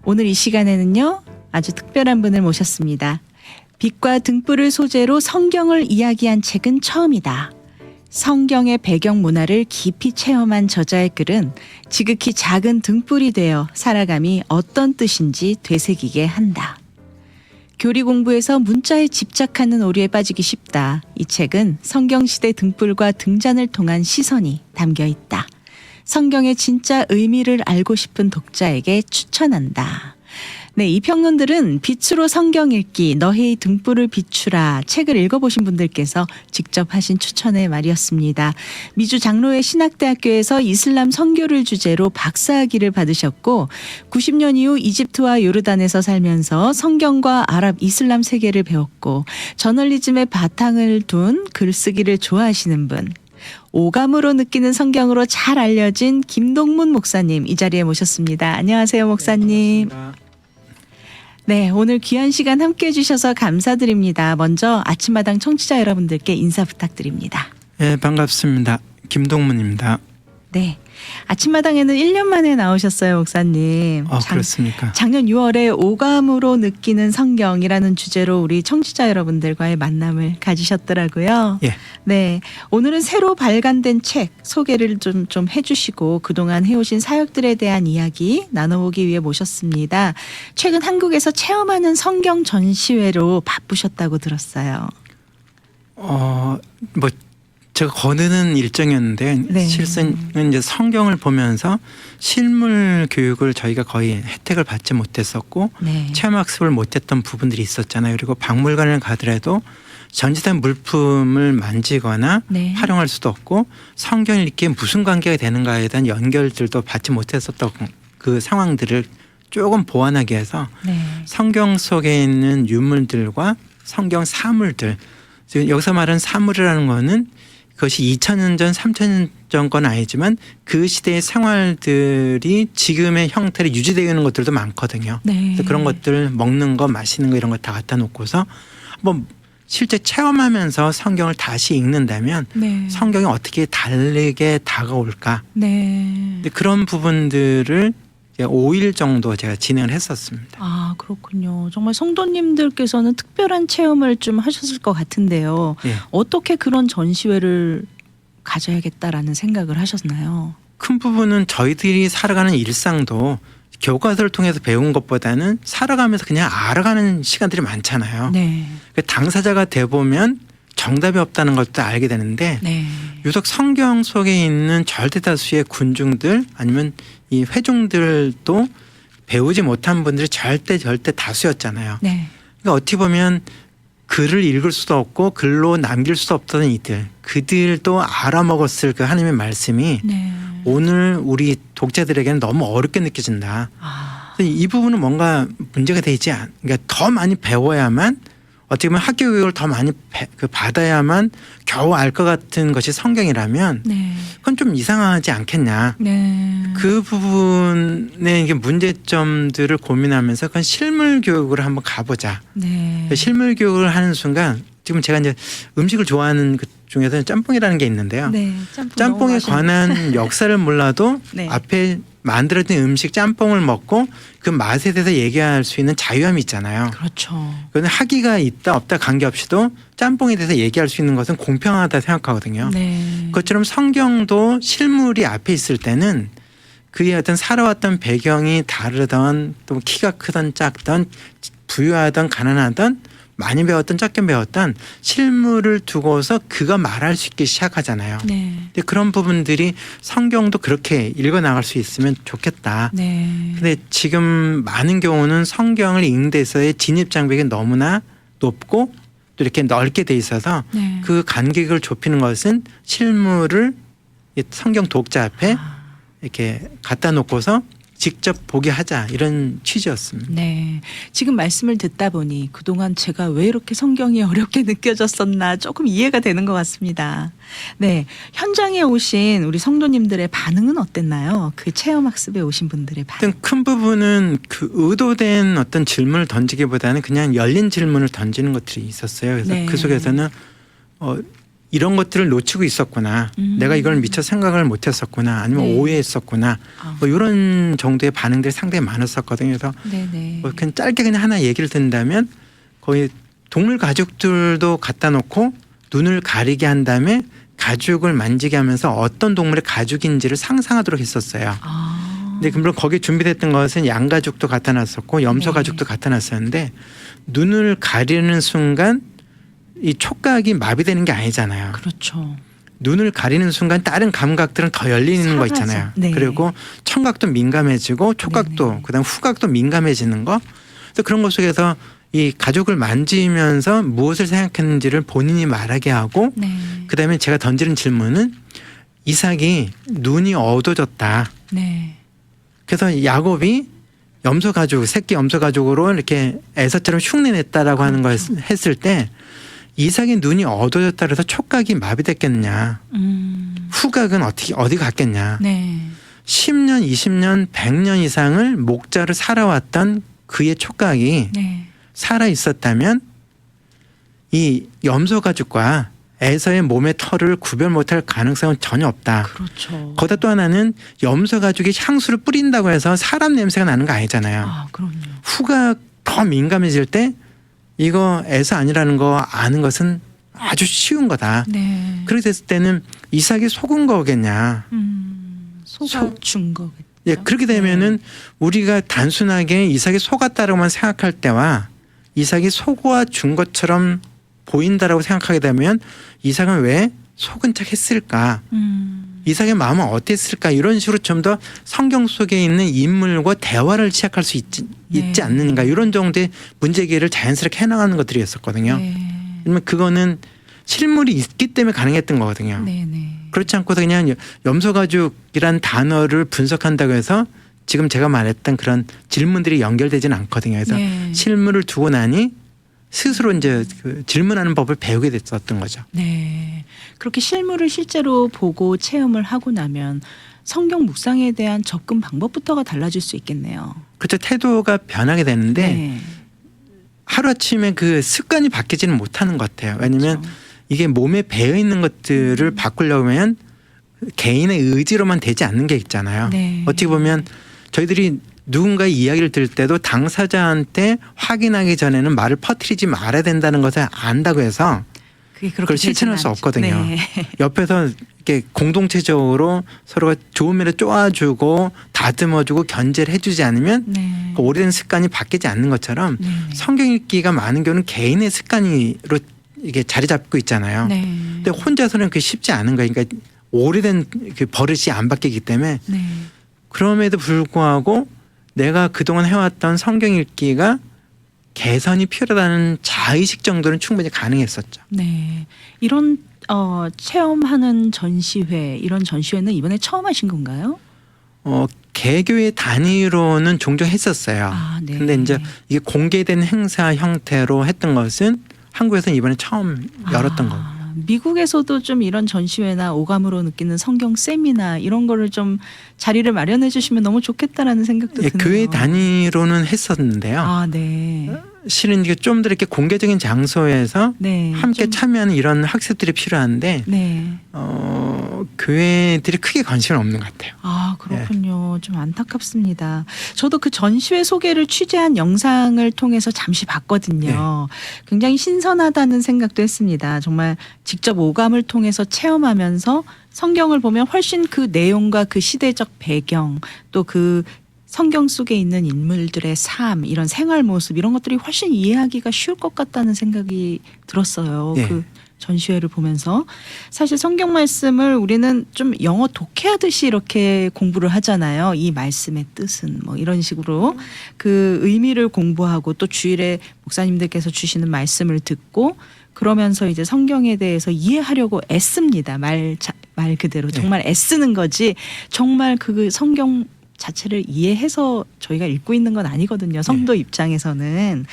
오늘 이 시간에는요, 아주 특별한 분을 모셨습니다. 빛과 등불을 소재로 성경을 이야기한 책은 처음이다. 성경의 배경 문화를 깊이 체험한 저자의 글은 지극히 작은 등불이 되어 살아감이 어떤 뜻인지 되새기게 한다. 교리 공부에서 문자에 집착하는 오류에 빠지기 쉽다. 이 책은 성경시대 등불과 등잔을 통한 시선이 담겨 있다. 성경의 진짜 의미를 알고 싶은 독자에게 추천한다. 네, 이 평론들은 빛으로 성경 읽기, 너의 등불을 비추라 책을 읽어보신 분들께서 직접 하신 추천의 말이었습니다. 미주 장로회 신학대학교에서 이슬람 선교를 주제로 박사학위를 받으셨고 90년 이후 이집트와 요르단에서 살면서 성경과 아랍 이슬람 세계를 배웠고 저널리즘의 바탕을 둔 글쓰기를 좋아하시는 분. 오감으로 느끼는 성경으로 잘 알려진 김동문 목사님 이 자리에 모셨습니다. 안녕하세요, 목사님. 네, 오늘 귀한 시간 함께해 주셔서 감사드립니다. 먼저 아침마당 청취자 여러분들께 인사 부탁드립니다. 네, 반갑습니다. 김동문입니다. 네, 아침마당에는 1년 만에 나오셨어요, 목사님. 그렇습니까? 작년 6월에 오감으로 느끼는 성경이라는 주제로 우리 청취자 여러분들과의 만남을 가지셨더라고요. 예. 네, 오늘은 새로 발간된 책 소개를 좀 해주시고 그동안 해오신 사역들에 대한 이야기 나눠보기 위해 모셨습니다. 최근 한국에서 체험하는 성경 전시회로 바쁘셨다고 들었어요. 제가 거느는 일정이었는데 네. 실은 이제 성경을 보면서 실물 교육을 저희가 거의 혜택을 받지 못했었고 네. 체험학습을 못했던 부분들이 있었잖아요. 그리고 박물관을 가더라도 전시된 물품을 만지거나 네. 활용할 수도 없고 성경을 읽기에 무슨 관계가 되는가에 대한 연결들도 받지 못했었던 그 상황들을 조금 보완하기 위해서 네. 성경 속에 있는 유물들과 성경 사물들, 지금 여기서 말하는 사물이라는 거는 그것이 2000년 전, 3000년 전 건 아니지만 그 시대의 생활들이 지금의 형태로 유지되어 있는 것들도 많거든요. 네. 그래서 그런 것들 먹는 거, 마시는 거 이런 거 다 갖다 놓고서 한번 실제 체험하면서 성경을 다시 읽는다면 네. 성경이 어떻게 다르게 다가올까? 네. 그런 부분들을 5일 정도 제가 진행을 했었습니다. 아, 그렇군요. 정말 성도님들께서는 특별한 체험을 좀 하셨을 것 같은데요. 예. 어떻게 그런 전시회를 가져야겠다라는 생각을 하셨나요? 큰 부분은 저희들이 살아가는 일상도 교과서를 통해서 배운 것보다는 살아가면서 그냥 알아가는 시간들이 많잖아요. 네. 당사자가 돼보면 정답이 없다는 것도 알게 되는데 네. 유독 성경 속에 있는 절대다수의 군중들 아니면 이 회중들도 배우지 못한 분들이 절대 다수였잖아요. 네. 그러니까 어떻게 보면 글을 읽을 수도 없고 글로 남길 수도 없던 이들, 그들도 알아먹었을 그 하나님의 말씀이 네. 오늘 우리 독자들에게는 너무 어렵게 느껴진다. 아. 이 부분은 뭔가 문제가 되지 않. 그러니까 더 많이 배워야만 어떻게 보면 학교 교육을 더 많이 받아야만 겨우 알 것 같은 것이 성경이라면 네. 그건 좀 이상하지 않겠냐. 네. 그 부분의 이게 문제점들을 고민하면서 그건 실물 교육을 한번 가보자. 네. 실물 교육을 하는 순간 지금 제가 이제 음식을 좋아하는 그 중에서는 짬뽕이라는 게 있는데요. 네. 짬뽕에 관한 역사를 몰라도 네. 앞에 만들어진 음식 짬뽕을 먹고 그 맛에 대해서 얘기할 수 있는 자유함이 있잖아요. 그렇죠. 그건 학위가 있다 없다 관계없이도 짬뽕에 대해서 얘기할 수 있는 것은 공평하다 생각하거든요. 네. 그것처럼 성경도 실물이 앞에 있을 때는 그의 어떤 살아왔던 배경이 다르던 또 키가 크던 작던 부유하던 가난하던 많이 배웠던 적게 배웠던 실물을 두고서 그가 말할 수 있기 시작하잖아요. 네. 근데 그런 부분들이 성경도 그렇게 읽어 나갈 수 있으면 좋겠다. 네. 근데 지금 많은 경우는 성경을 읽는 데서의 진입 장벽이 너무나 높고 또 이렇게 넓게 돼 있어서 네. 그 간격을 좁히는 것은 실물을 성경 독자 앞에 이렇게 갖다 놓고서 직접 보게 하자 이런 취지였습니다. 네. 지금 말씀을 듣다 보니 그동안 제가 왜 이렇게 성경이 어렵게 느껴졌었나 조금 이해가 되는 것 같습니다. 네. 현장에 오신 우리 성도님들의 반응은 어땠나요? 그 체험학습에 오신 분들의 반응. 어떤 큰 부분은 그 의도된 어떤 질문을 던지기보다는 그냥 열린 질문을 던지는 것들이 있었어요. 그래서 네. 그 속에서는 이런 것들을 놓치고 있었구나. 내가 이걸 미처 생각을 못했었구나. 아니면 네. 오해했었구나. 아. 뭐 이런 정도의 반응들이 상당히 많았었거든요. 그래서 네네. 뭐 그냥 짧게 그냥 하나 얘기를 든다면 거의 동물 가죽들도 갖다 놓고 눈을 가리게 한 다음에 가죽을 만지게 하면서 어떤 동물의 가죽인지를 상상하도록 했었어요. 아. 근데 물론 거기에 준비됐던 것은 양가죽도 갖다 놨었고 염소 네. 가죽도 갖다 놨었는데 눈을 가리는 순간 이 촉각이 마비되는 게 아니잖아요. 그렇죠. 눈을 가리는 순간 다른 감각들은 더 열리는 거 사라져. 있잖아요. 네. 그리고 청각도 민감해지고 촉각도 네네. 그다음 후각도 민감해지는 거. 그래서 그런 것 속에서 이 가죽을 만지면서 무엇을 생각했는지를 본인이 말하게 하고 네. 그다음에 제가 던지는 질문은 이삭이 눈이 어두워졌다. 네. 그래서 야곱이 염소 가죽, 새끼 염소 가죽으로 이렇게 에서처럼 흉내냈다라고 하는 걸 했을 때 이삭의 눈이 어두워졌다 그래서 촉각이 마비됐겠느냐. 후각은 어디 갔겠냐. 네. 10년, 20년, 100년 이상을 목자를 살아왔던 그의 촉각이 네. 살아 있었다면 이 염소 가죽과 에서의 몸의 털을 구별 못할 가능성은 전혀 없다. 그렇죠. 거기다 또 하나는 염소 가죽이 향수를 뿌린다고 해서 사람 냄새가 나는 거 아니잖아요. 아, 그럼요. 후각 더 민감해질 때 이거 에서 아니라는 거 아는 것은 아주 쉬운 거다. 네. 그렇게 됐을 때는 이삭이 속은 거겠냐. 속아준 거겠죠. 예, 그렇게 되면은 우리가 단순하게 이삭이 속았다라고만 생각할 때와 이삭이 속아 준 것처럼 보인다라고 생각하게 되면 이삭은 왜 속은 척 했을까? 이삭의 마음은 어땠을까? 이런 식으로 좀 더 성경 속에 있는 인물과 대화를 시작할 수 있지 않는가? 이런 정도의 문제제기를 자연스럽게 해나가는 것들이었었거든요. 네. 왜냐면 그거는 실물이 있기 때문에 가능했던 거거든요. 네네. 그렇지 않고서 그냥 염소가죽이란 단어를 분석한다고 해서 지금 제가 말했던 그런 질문들이 연결되지는 않거든요. 그래서 네. 실물을 두고 나니 스스로 이제 그 질문하는 법을 배우게 됐었던 거죠. 네. 그렇게 실물을 실제로 보고 체험을 하고 나면 성경 묵상에 대한 접근 방법부터가 달라질 수 있겠네요. 그렇죠. 태도가 변하게 되는데 네. 하루아침에 그 습관이 바뀌지는 못하는 것 같아요. 왜냐하면 그렇죠. 이게 몸에 배어 있는 것들을 바꾸려면 개인의 의지로만 되지 않는 게 있잖아요. 네. 어떻게 보면 저희들이 누군가의 이야기를 들을 때도 당사자한테 확인하기 전에는 말을 퍼뜨리지 말아야 된다는 것을 안다고 해서 그게 그렇게 그걸 실천할 수 되진 않죠. 없거든요. 네. 옆에서 이렇게 공동체적으로 서로가 좋은 면을 쪼아주고 다듬어주고 견제를 해주지 않으면 네. 그 오래된 습관이 바뀌지 않는 것처럼 네. 성경 읽기가 많은 경우는 개인의 습관으로 이게 자리 잡고 있잖아요. 네. 근데 혼자서는 그게 쉽지 않은 거예요. 그러니까 오래된 그 버릇이 안 바뀌기 때문에 네. 그럼에도 불구하고 내가 그동안 해왔던 성경 읽기가 개선이 필요하다는 자의식 정도는 충분히 가능했었죠. 네. 이런 체험하는 전시회, 이런 전시회는 이번에 처음 하신 건가요? 개교의 단위로는 종종 했었어요. 아, 네. 근데 이제 이게 공개된 행사 형태로 했던 것은 한국에서는 이번에 처음 열었던 거고. 미국에서도 좀 이런 전시회나 오감으로 느끼는 성경 세미나 이런 거를 좀 자리를 마련해 주시면 너무 좋겠다라는 생각도 예, 드네요. 교회 단위로는 했었는데요. 아, 네. 실은 이게 좀 더 이렇게 공개적인 장소에서 네. 함께 좀, 참여하는 이런 학습들이 필요한데 네. 교회들이 크게 관심은 없는 것 같아요. 아, 그렇군요. 좀 안타깝습니다. 저도 그 전시회 소개를 취재한 영상을 통해서 잠시 봤거든요. 굉장히 신선하다는 생각도 했습니다. 정말 직접 오감을 통해서 체험하면서 성경을 보면 훨씬 그 내용과 그 시대적 배경 또 그 성경 속에 있는 인물들의 삶, 이런 생활 모습 이런 것들이 훨씬 이해하기가 쉬울 것 같다는 생각이 들었어요. 예. 그 전시회를 보면서 사실 성경 말씀을 우리는 좀 영어 독해하듯이 이렇게 공부를 하잖아요. 이 말씀의 뜻은 뭐 이런 식으로 그 의미를 공부하고 또 주일에 목사님들께서 주시는 말씀을 듣고 그러면서 이제 성경에 대해서 이해하려고 애씁니다. 말 그대로 정말 애쓰는 거지 정말 그 성경 자체를 이해해서 저희가 읽고 있는 건 아니거든요. 성도 입장에서는.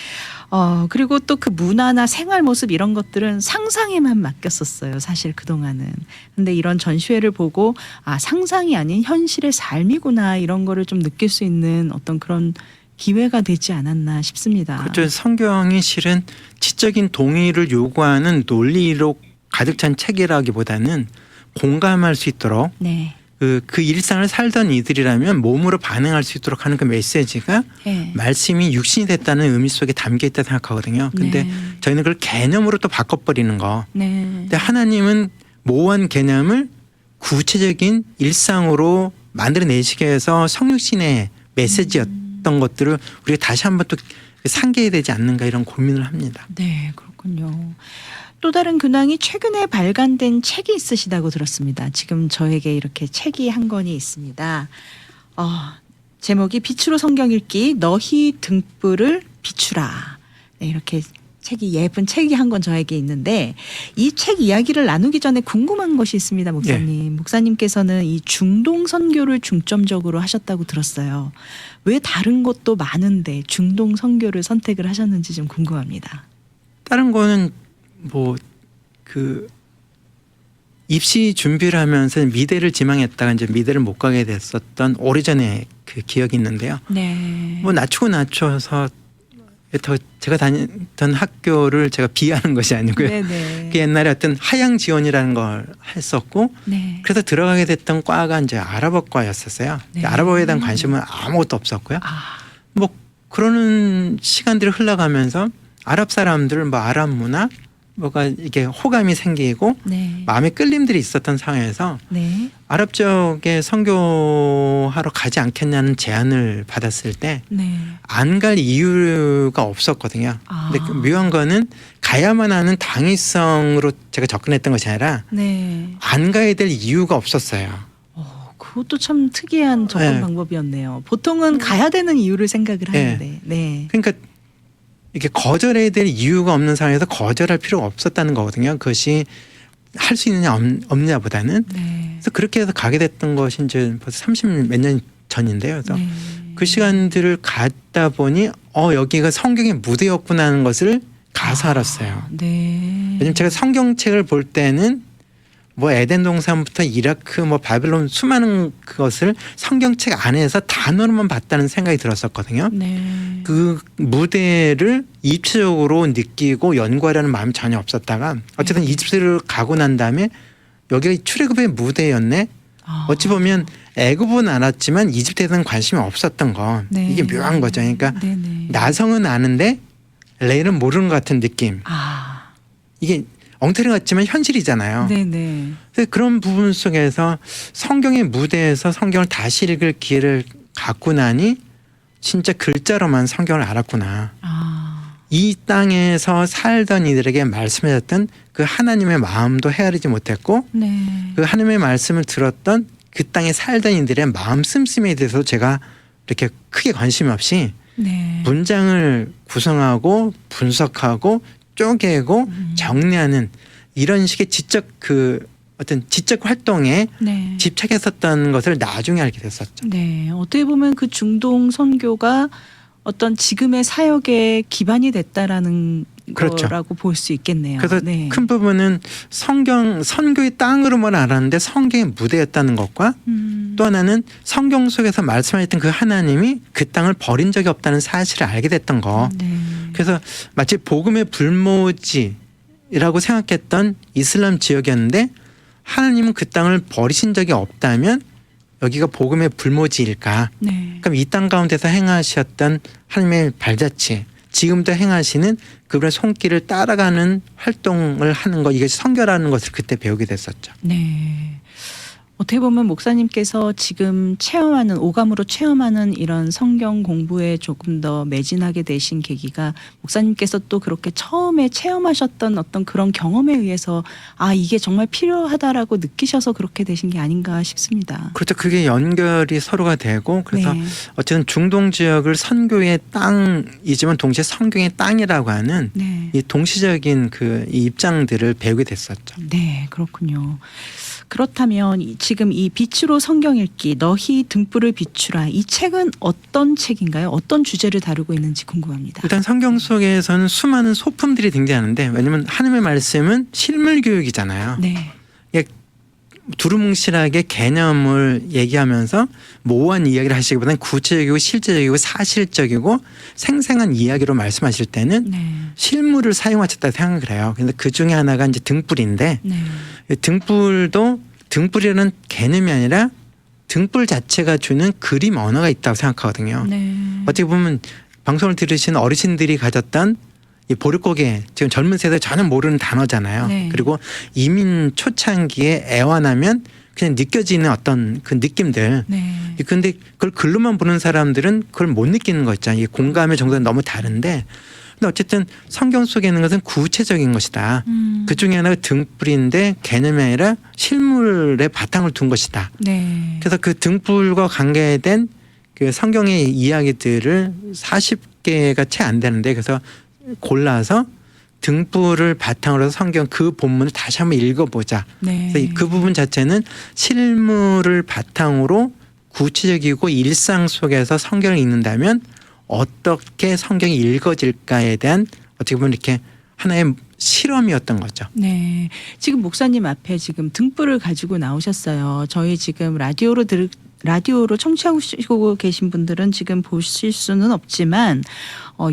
그리고 또 그 문화나 생활 모습 이런 것들은 상상에만 맡겼었어요. 사실 그동안은. 근데 이런 전시회를 보고 아, 상상이 아닌 현실의 삶이구나 이런 거를 좀 느낄 수 있는 어떤 그런 기회가 되지 않았나 싶습니다. 그렇죠. 성경이 실은 지적인 동의를 요구하는 논리로 가득 찬 책이라기보다는 공감할 수 있도록 네. 그 일상을 살던 이들이라면 몸으로 반응할 수 있도록 하는 그 메시지가 네. 말씀이 육신이 됐다는 의미 속에 담겨 있다 생각하거든요. 근데 네. 저희는 그걸 개념으로 또 바꿔버리는 거. 네. 근데 하나님은 모호한 개념을 구체적인 일상으로 만들어내시기 위해서 성육신의 메시지였던 것들을 우리가 다시 한번 또 상기해야 되지 않는가 이런 고민을 합니다. 네, 그렇군요. 또 다른 근황이 최근에 발간된 책이 있으시다고 들었습니다. 지금 저에게 이렇게 책이 한 권이 있습니다. 제목이 빛으로 성경 읽기 너희 등불을 비추라. 네, 이렇게 책이 예쁜 책이 한 권 저에게 있는데 이 책 이야기를 나누기 전에 궁금한 것이 있습니다, 목사님. 목사님께서는 이 중동 선교를 중점적으로 하셨다고 들었어요. 왜 다른 것도 많은데 중동 선교를 선택을 하셨는지 좀 궁금합니다. 다른 거는 뭐 그 입시 준비를 하면서 미대를 지망했다가 이제 미대를 못 가게 됐었던 오래전에 그 기억이 있는데요. 네. 뭐 낮춰서 제가 다녔던 학교를 제가 비하하는 것이 아니고요. 네네. 그 옛날에 어떤 하향 지원이라는 걸 했었고 네. 그래서 들어가게 됐던 과가 이제 아랍어과였었어요. 네. 아랍어에 대한 관심은 아무것도 없었고요. 아, 뭐 그러는 시간들이 흘러가면서 아랍 사람들 뭐 아랍 문화 뭐가 이게 호감이 생기고 네. 마음에 끌림들이 있었던 상황에서 네. 아랍 쪽에 선교하러 가지 않겠냐는 제안을 받았을 때 네. 안 갈 이유가 없었거든요. 아. 근데 그 묘한 거는 가야만 하는 당위성으로 제가 접근했던 것이 아니라 네. 안 가야 될 이유가 없었어요. 그것도 참 특이한 접근 네. 방법이었네요. 보통은 가야 되는 이유를 생각을 하는데. 네. 그러니까 이렇게 거절해야 될 이유가 없는 상황에서 거절할 필요가 없었다는 거거든요. 그것이 할 수 있느냐 없느냐보다는. 네. 그래서 그렇게 해서 가게 됐던 것이 이제 벌써 30 몇 년 전인데요. 그래서 네. 그 시간들을 갔다 보니 여기가 성경의 무대였구나 하는 것을 가서 알았어요. 네. 왜냐면 제가 성경책을 볼 때는 뭐 에덴 동산부터 이라크 뭐 바벨론 수많은 그것을 성경책 안에서 단어로만 봤다는 생각이 들었었거든요. 네. 그 무대를 입체적으로 느끼고 연구하려는 마음이 전혀 없었다가 어쨌든 이집트를 가고 난 다음에 여기가 출애굽의 무대였네. 어찌 보면 애굽은 알았지만 이집트에 대한 관심이 없었던 거. 네. 이게 묘한 거죠. 그러니까 네네. 나성은 아는데 레일은 모르는 것 같은 느낌. 이게 엉터리 같지만 현실이잖아요. 네네. 그래서 그런 부분 속에서 성경의 무대에서 성경을 다시 읽을 기회를 갖고 나니 진짜 글자로만 성경을 알았구나. 이 땅에서 살던 이들에게 말씀하셨던 그 하나님의 마음도 헤아리지 못했고 네. 그 하나님의 말씀을 들었던 그 땅에 살던 이들의 마음 씀씀이에 대해서 제가 이렇게 크게 관심이 없이 네. 문장을 구성하고 분석하고 쪼개고 정리하는 이런 식의 지적 어떤 지적 활동에 네. 집착했었던 것을 나중에 알게 됐었죠. 네. 어떻게 보면 그 중동 선교가 어떤 지금의 사역의 기반이 됐다라는 그렇죠. 거라고 볼 수 있겠네요. 그래서 네. 큰 부분은 선교의 땅으로만 알았는데 성경의 무대였다는 것과 또 하나는 성경 속에서 말씀하셨던 그 하나님이 그 땅을 버린 적이 없다는 사실을 알게 됐던 거. 네. 그래서 마치 복음의 불모지라고 생각했던 이슬람 지역이었는데 하나님은 그 땅을 버리신 적이 없다면 여기가 복음의 불모지일까? 네. 그럼 이 땅 가운데서 행하셨던 하나님의 발자취, 지금도 행하시는 그분의 손길을 따라가는 활동을 하는 것, 이것이 선교라는 것을 그때 배우게 됐었죠. 네. 어떻게 보면 목사님께서 지금 체험하는 오감으로 체험하는 이런 성경 공부에 조금 더 매진하게 되신 계기가 목사님께서 또 그렇게 처음에 체험하셨던 어떤 그런 경험에 의해서 이게 정말 필요하다라고 느끼셔서 그렇게 되신 게 아닌가 싶습니다. 그렇죠. 그게 연결이 서로가 되고 그래서 네. 어쨌든 중동 지역을 선교의 땅이지만 동시에 성경의 땅이라고 하는 네. 이 동시적인 이 입장들을 배우게 됐었죠. 네, 그렇군요. 그렇다면 지금 이 빛으로 성경 읽기 너희 등불을 비추라 이 책은 어떤 책인가요? 어떤 주제를 다루고 있는지 궁금합니다. 일단 성경 속에서는 수많은 소품들이 등장하는데 왜냐하면 하나님의 말씀은 실물 교육이잖아요. 네. 두루뭉실하게 개념을 얘기하면서 모호한 이야기를 하시기보다는 구체적이고 실제적이고 사실적이고 생생한 이야기로 말씀하실 때는 네. 실물을 사용하셨다 생각을 해요. 근데 그 중에 하나가 이제 등불인데 네. 등불도 등불이라는 개념이 아니라 등불 자체가 주는 그림 언어가 있다고 생각하거든요. 네. 어떻게 보면 방송을 들으신 어르신들이 가졌던 이 보릿고개, 지금 젊은 세대 전혀 모르는 단어잖아요. 네. 그리고 이민 초창기에 애완하면 그냥 느껴지는 어떤 그 느낌들. 네. 근데 그걸 글로만 보는 사람들은 그걸 못 느끼는 거 있잖아요. 이 공감의 정도는 너무 다른데, 근데 어쨌든 성경 속에 있는 것은 구체적인 것이다. 그 중에 하나가 등불인데 개념이 아니라 실물의 바탕을 둔 것이다. 네. 그래서 그 등불과 관계된 그 성경의 이야기들을 40개가 채 안 되는데, 그래서 골라서 등불을 바탕으로 해서 성경 그 본문을 다시 한번 읽어보자. 네. 그래서 그 부분 자체는 실물을 바탕으로 구체적이고 일상 속에서 성경을 읽는다면 어떻게 성경이 읽어질까에 대한 어떻게 보면 이렇게 하나의 실험이었던 거죠. 네. 지금 목사님 앞에 지금 등불을 가지고 나오셨어요. 저희 지금 라디오로 청취하고 계신 분들은 지금 보실 수는 없지만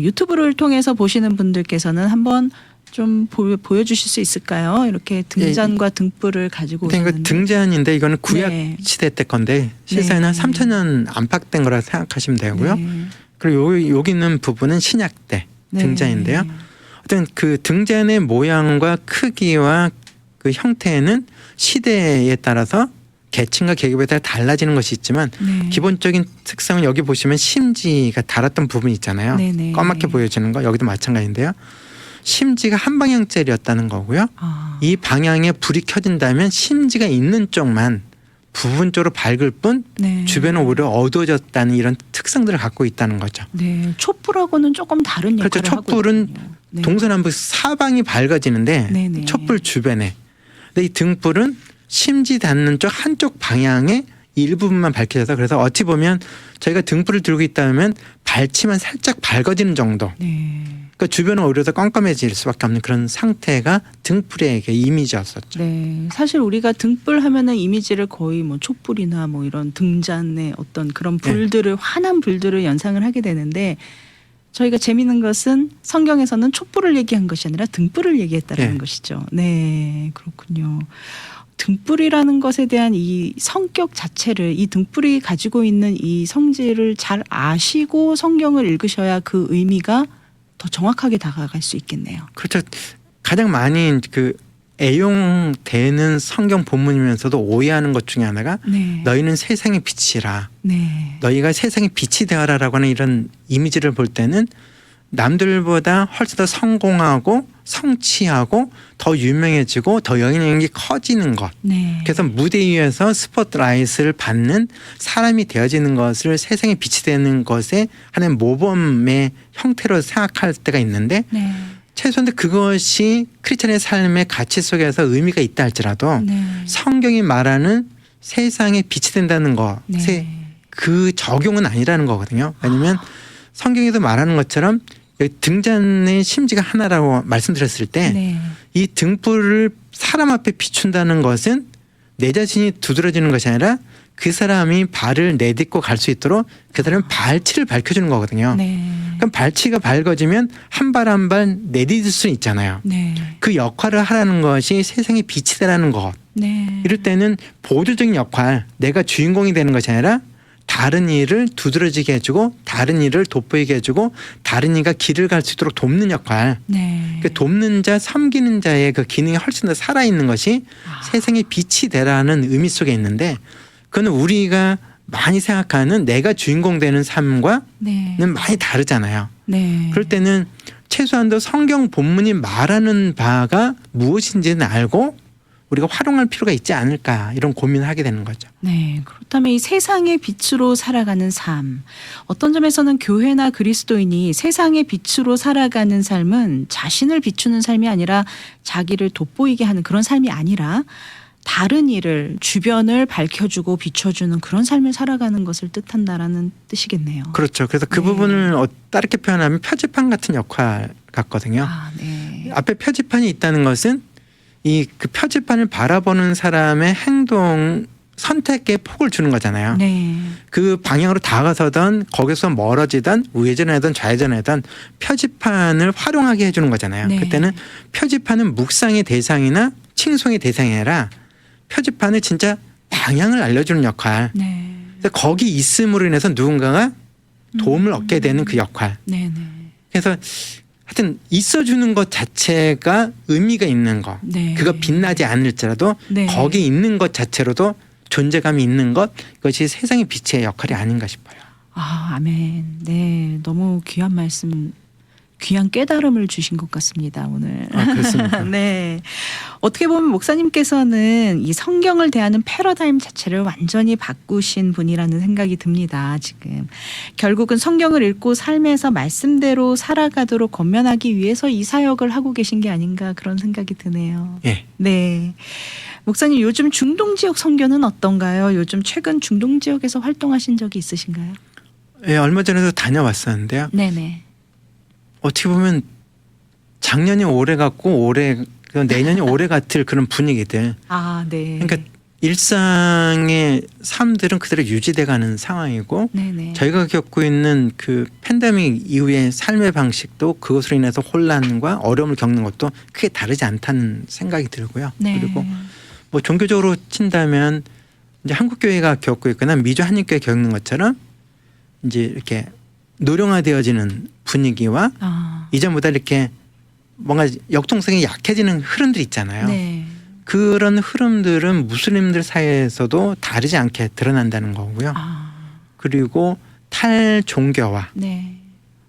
유튜브를 통해서 보시는 분들께서는 한번 좀 보여주실 수 있을까요? 이렇게 등잔과 등불을 가지고 그러니까 오셨는데. 등잔인데 이거는 구약 네. 시대 때 건데 실상은 한 3,000년 안팎된 거라 생각하시면 되고요. 네. 그리고 여기 있는 부분은 신약 때 네. 등잔인데요. 어떤 그 등잔의 모양과 크기와 그 형태는 시대에 따라서 계층과 계급에 따라 달라지는 것이 있지만 네. 기본적인 특성은 여기 보시면 심지가 달았던 부분이 있잖아요. 네네. 까맣게 보여지는 거 여기도 마찬가지인데요. 심지가 한 방향짜리였다는 거고요. 아. 이 방향에 불이 켜진다면 심지가 있는 쪽만 부분적으로 밝을 뿐 네. 주변은 오히려 어두워졌다는 이런 특성들을 갖고 있다는 거죠. 네. 촛불하고는 조금 다른 역할을 그렇죠. 하고 촛불은 있거든요. 네. 동서남북 사방이 밝아지는데 네네. 촛불 주변에. 근데 이 등불은 심지 닿는 쪽 한쪽 방향에 일부분만 밝혀져서 그래서 어찌 보면 저희가 등불을 들고 있다면 밝지만 살짝 밝아지는 정도. 네. 그러니까 주변은 오히려 더 깜깜해질 수밖에 없는 그런 상태가 등불의 이미지였었죠. 네, 사실 우리가 등불 하면은 이미지를 거의 뭐 촛불이나 뭐 이런 등잔의 어떤 그런 불들을 환한 불들을 연상을 하게 되는데 저희가 재미있는 것은 성경에서는 촛불을 얘기한 것이 아니라 등불을 얘기했다는 네. 것이죠. 네, 그렇군요. 등불이라는 것에 대한 이 성격 자체를 이 등불이 가지고 있는 이 성질을 잘 아시고 성경을 읽으셔야 그 의미가 더 정확하게 다가갈 수 있겠네요. 그렇죠. 가장 많이 그 애용되는 성경 본문이면서도 오해하는 것 중에 하나가 네. 너희는 세상의 빛이라. 네. 너희가 세상의 빛이 되어라라고 하는 이런 이미지를 볼 때는 남들보다 훨씬 더 성공하고 성취하고 더 유명해지고 더 영향력이 커지는 것. 네. 그래서 무대 위에서 스포트라이트를 받는 사람이 되어지는 것을 세상의 빛이 되는 것의 하나의 모범의 형태로 생각할 때가 있는데 네. 최소한 그것이 크리스천의 삶의 가치 속에서 의미가 있다 할지라도 네. 성경이 말하는 세상에 빛이 된다는 것의 네. 그 적용은 아니라는 거거든요. 왜냐하면 성경에도 말하는 것처럼 등잔의 심지가 하나라고 말씀드렸을 때 이 네. 등불을 사람 앞에 비춘다는 것은 내 자신이 두드러지는 것이 아니라 그 사람이 발을 내딛고 갈 수 있도록 그 사람의 발치를 밝혀주는 거거든요. 네. 그럼 발치가 밝아지면 한 발 한 발 내딛을 수 있잖아요. 네. 그 역할을 하라는 것이 세상의 빛이 되라는 것. 네. 이럴 때는 보조적인 역할, 내가 주인공이 되는 것이 아니라 다른 이를 두드러지게 해주고 다른 이를 돋보이게 해주고 다른 이가 길을 갈 수 있도록 돕는 역할. 네. 그 돕는 자, 섬기는 자의 그 기능이 훨씬 더 살아있는 것이 세상의 빛이 되라는 의미 속에 있는데 그거는 우리가 많이 생각하는 내가 주인공 되는 삶과는 네. 많이 다르잖아요. 네. 그럴 때는 최소한도 성경 본문이 말하는 바가 무엇인지는 알고 우리가 활용할 필요가 있지 않을까 이런 고민을 하게 되는 거죠. 네. 그렇다면 이 세상의 빛으로 살아가는 삶. 어떤 점에서는 교회나 그리스도인이 세상의 빛으로 살아가는 삶은 자신을 비추는 삶이 아니라 자기를 돋보이게 하는 그런 삶이 아니라 다른 일을 주변을 밝혀주고 비춰주는 그런 삶을 살아가는 것을 뜻한다라는 뜻이겠네요. 그렇죠. 그래서 그 네. 부분을 다르게 표현하면 표지판 같은 역할 같거든요. 아, 네. 앞에 표지판이 있다는 것은 이 그 표지판을 바라보는 사람의 행동 선택에 폭을 주는 거잖아요. 네. 그 방향으로 다가서던 거기서 멀어지던 우회전하든 좌회전하든 표지판을 활용하게 해주는 거잖아요. 네. 그때는 표지판은 묵상의 대상이나 칭송의 대상이 아니라 표지판을 진짜 방향을 알려주는 역할. 네. 그래서 거기 있음으로 인해서 누군가가 도움을 얻게 되는 그 역할. 네. 네. 그래서 하여튼 있어주는 것 자체가 의미가 있는 거. 네. 그거 빛나지 않을지라도 네. 거기 있는 것 자체로도 존재감이 있는 것, 그것이 세상의 빛의 역할이 아닌가 싶어요. 아, 아멘. 네. 너무 귀한 말씀, 귀한 깨달음을 주신 것 같습니다, 오늘. 아, 그렇습니까? 네. 어떻게 보면 목사님께서는 이 성경을 대하는 패러다임 자체를 완전히 바꾸신 분이라는 생각이 듭니다, 지금. 결국은 성경을 읽고 삶에서 말씀대로 살아가도록 권면하기 위해서 이 사역을 하고 계신 게 아닌가 그런 생각이 드네요. 예. 네. 목사님, 요즘 중동 지역 선교는 어떤가요? 요즘 최근 중동 지역에서 활동하신 적이 있으신가요? 예, 얼마 전에도 다녀왔었는데요. 네네. 어떻게 보면 작년이 올해 같고 올해 내년이 올해 같을 그런 분위기들. 아, 네. 그러니까 일상의 삶들은 그대로 유지돼가는 상황이고 네네. 저희가 겪고 있는 그 팬데믹 이후의 삶의 방식도 그것으로 인해서 혼란과 어려움을 겪는 것도 크게 다르지 않다는 생각이 들고요. 네. 그리고 뭐 종교적으로 친다면 이제 한국 교회가 겪고 있거나 미주 한인교회 겪는 것처럼 이제 이렇게 노령화되어지는 분위기와 아. 이전보다 이렇게 뭔가 역동성이 약해지는 흐름들이 있잖아요. 네. 그런 흐름들은 무슬림들 사이에서도 다르지 않게 드러난다는 거고요. 아. 그리고 탈종교화, 네.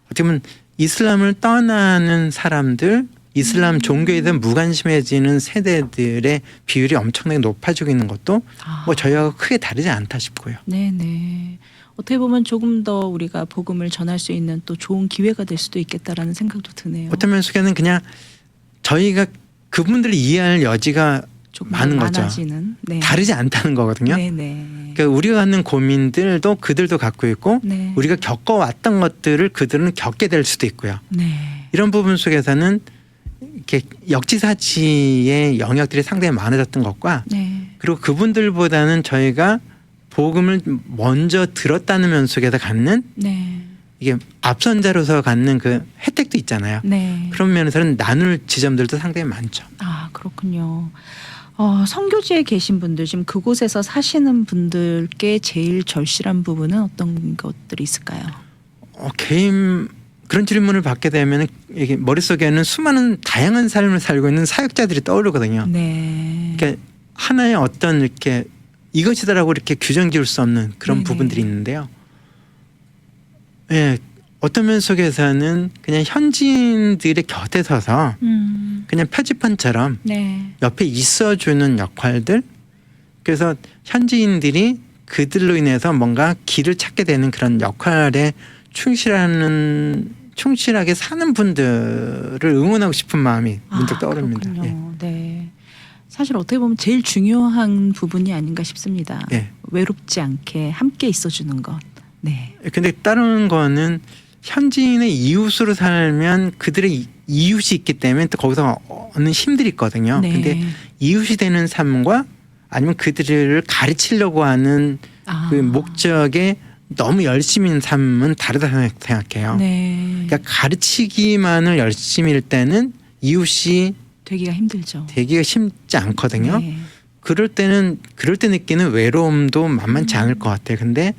어떻게 보면 이슬람을 떠나는 사람들, 이슬람 종교에 대한 무관심해지는 세대들의 비율이 엄청나게 높아지고 있는 것도 아. 뭐 저희하고 크게 다르지 않다 싶고요. 네네. 어떻게 보면 조금 더 우리가 복음을 전할 수 있는 또 좋은 기회가 될 수도 있겠다라는 생각도 드네요. 어떤 면에서는 그냥 저희가 그분들을 이해할 여지가 조금 많은 거죠. 많아지는. 네. 다르지 않다는 거거든요. 네네. 그러니까 우리가 갖는 고민들도 그들도 갖고 있고 네. 우리가 겪어왔던 것들을 그들은 겪게 될 수도 있고요. 네. 이런 부분 속에서는 이렇게 역지사지의 영역들이 상당히 많아졌던 것과 네. 그리고 그분들보다는 저희가 복음을 먼저 들었다는 면 속에서 갖는 네. 이게 앞선자로서 갖는 그 혜택도 있잖아요. 네. 그런 면에서는 나눌 지점들도 상당히 많죠. 아, 그렇군요. 선교지에 계신 분들, 지금 그곳에서 사시는 분들께 제일 절실한 부분은 어떤 것들이 있을까요? 개인 그런 질문을 받게 되면 이게 머릿속에는 수많은 다양한 삶을 살고 있는 사역자들이 떠오르거든요. 네. 그러니까 하나의 어떤 이렇게 이것이다라고 이렇게 규정 지을 수 없는 그런 네네. 부분들이 있는데요. 예, 어떤 면 속에서는 그냥 현지인들의 곁에 서서 그냥 표지판처럼 네. 옆에 있어주는 역할들. 그래서 현지인들이 그들로 인해서 뭔가 길을 찾게 되는 그런 역할에 충실하게 사는 분들을 응원하고 싶은 마음이 문득 떠오릅니다. 그렇군요. 예. 네. 사실 어떻게 보면 제일 중요한 부분이 아닌가 싶습니다. 예. 외롭지 않게 함께 있어주는 것. 네. 근데 다른 거는 현지인의 이웃으로 살면 그들의 이웃이 있기 때문에 또 거기서 얻는 힘들이 있거든요. 네. 근데 이웃이 되는 삶과 아니면 그들을 가르치려고 하는 그 목적에 너무 열심히 있는 삶은 다르다 생각해요. 네. 그러니까 가르치기만을 열심히 할 때는 이웃이 되기가 힘들죠. 되기가 쉽지 않거든요. 네. 그럴 때 느끼는 외로움도 만만치 않을 것 같아요. 근데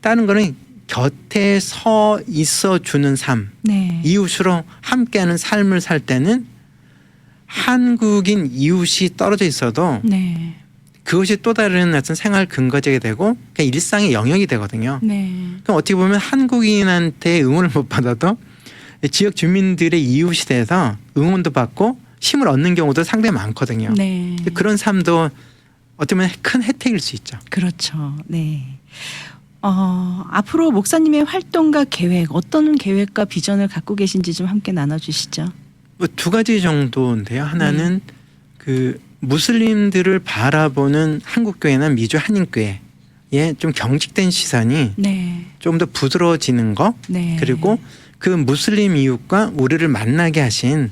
다른 거는 곁에 서 있어 주는 삶, 네. 이웃으로 함께하는 삶을 살 때는 한국인 이웃이 떨어져 있어도 네. 그것이 또 다른 어떤 생활 근거지가 되고 그냥 일상의 영역이 되거든요. 네. 그럼 어떻게 보면 한국인한테 응원을 못 받아도 지역 주민들의 이웃이 돼서 응원도 받고 힘을 얻는 경우도 상당히 많거든요. 네. 그런 삶도 어떻게 보면 큰 혜택일 수 있죠. 그렇죠. 네. 앞으로 목사님의 활동과 계획, 어떤 계획과 비전을 갖고 계신지 좀 함께 나눠주시죠. 뭐 두 가지 정도인데요. 하나는 그 무슬림들을 바라보는 한국교회나 미주 한인교회에 좀 경직된 시선이 네. 좀 더 부드러워지는 거. 네. 그리고 그 무슬림 이웃과 우리를 만나게 하신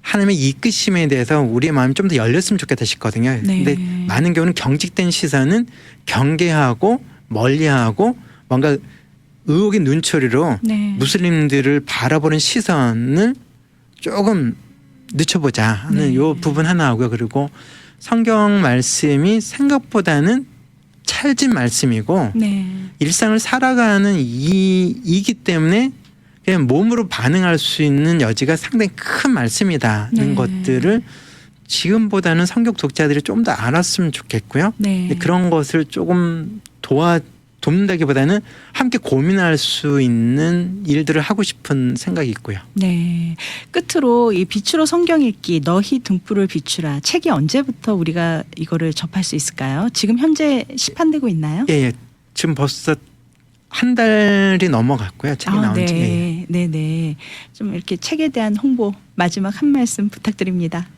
하나님의 이끄심에 대해서 우리의 마음이 좀 더 열렸으면 좋겠다 싶거든요. 네. 근데 많은 경우는 경직된 시선은 경계하고 멀리하고 뭔가 의혹의 눈초리로 네. 무슬림들을 바라보는 시선을 조금 늦춰보자 하는 네. 요 부분 하나 하고요. 그리고 성경 말씀이 생각보다는 찰진 말씀이고 네. 일상을 살아가는 이기 때문에 그냥 몸으로 반응할 수 있는 여지가 상당히 큰 말씀이다는 네. 것들을 지금보다는 성경 독자들이 좀 더 알았으면 좋겠고요. 네. 근데 그런 것을 조금 돕는다기보다는 함께 고민할 수 있는 일들을 하고 싶은 생각이 있고요. 네. 끝으로 이 빛으로 성경 읽기 너희 등불을 비추라 책이 언제부터 우리가 이거를 접할 수 있을까요? 지금 현재 시판되고 있나요? 예, 예. 지금 벌써 한 달이 넘어갔고요. 책이 나온 지. 예, 예. 네. 네, 네. 좀 이렇게 책에 대한 홍보 마지막 한 말씀 부탁드립니다.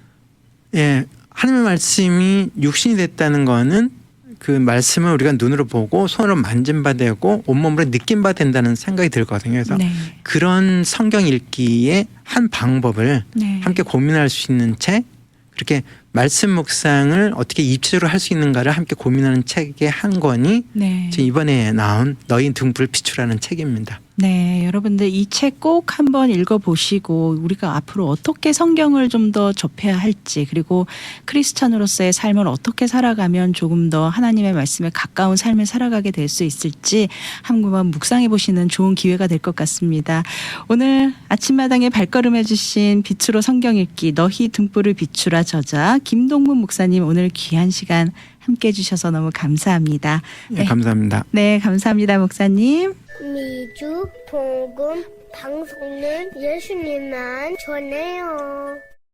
예, 하나님의 말씀이 육신이 됐다는 거는 그 말씀을 우리가 눈으로 보고 손으로 만진 바 되고 온몸으로 느낀 바 된다는 생각이 들거든요. 그래서 네. 그런 성경 읽기의 한 방법을 네. 함께 고민할 수 있는 책, 그렇게 말씀 묵상을 어떻게 입체적으로 할 수 있는가를 함께 고민하는 책의 한 권이 네. 지금 이번에 나온 너희 등불 비추라는 책입니다. 네, 여러분들 이 책 꼭 한번 읽어보시고 우리가 앞으로 어떻게 성경을 좀 더 접해야 할지 그리고 크리스찬으로서의 삶을 어떻게 살아가면 조금 더 하나님의 말씀에 가까운 삶을 살아가게 될 수 있을지 한번 묵상해 보시는 좋은 기회가 될 것 같습니다. 오늘 아침마당에 발걸음해 주신 빛으로 성경 읽기 너희 등불을 비추라 저자 김동문 목사님 오늘 귀한 시간 함께 해주셔서 너무 감사합니다. 예, 감사합니다. 네, 감사합니다 목사님. 미주 복음 방송은 예수님만 전해요.